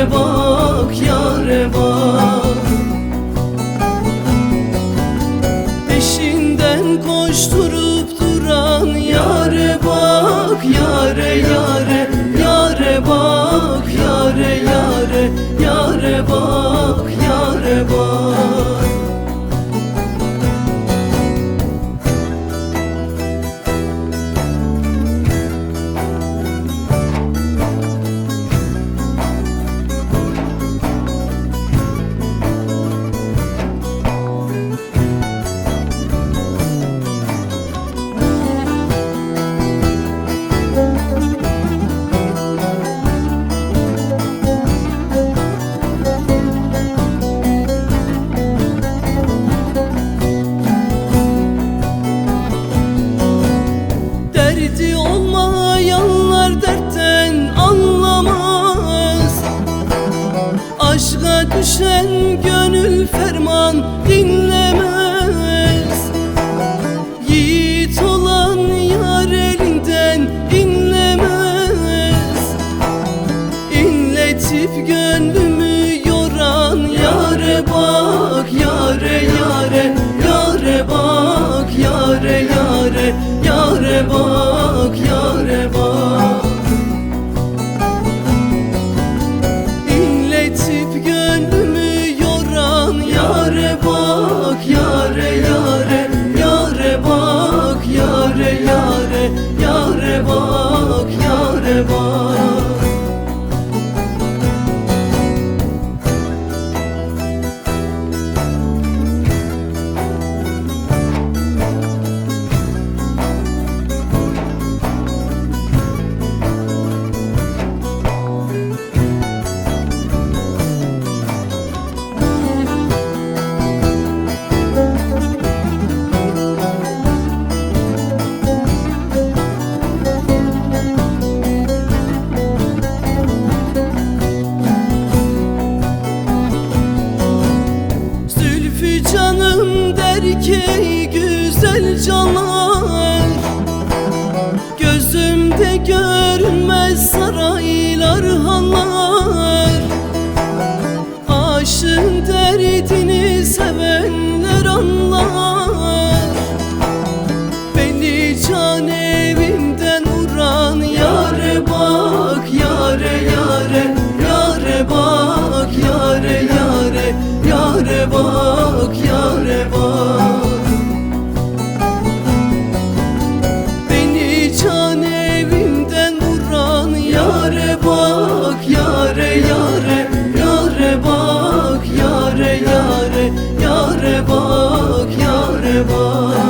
yare bak, yare bak. Peşinden koşturup duran yare bak, yare yare, yare bak, yare yare, yare bak, yare bak. Derdi olmayanlar dertten anlamaz. Aşka düşen gönül ferman dinlemez. Yiğit olan yar elinden inlemez. İnletip gönlümü yoran yare bak, yare yare, yare bak, yare yare, yare bak, yare bak. İnletip gönlümü yoran yare bak, yare yare, yare bak, yare yare, yare bak, yare bak. Canım der ki ey güzel canlar, gözümde görünmez saraylar, hanlar. Aşığın derdini sevenler anlar. Beni can evimden vuran yare bak, yare yare, yare bak, yare yare, yare bak, yare bak. Beni can evimden vuran yare bak, yare yare, yare bak, yare yare, yare bak, yare bak.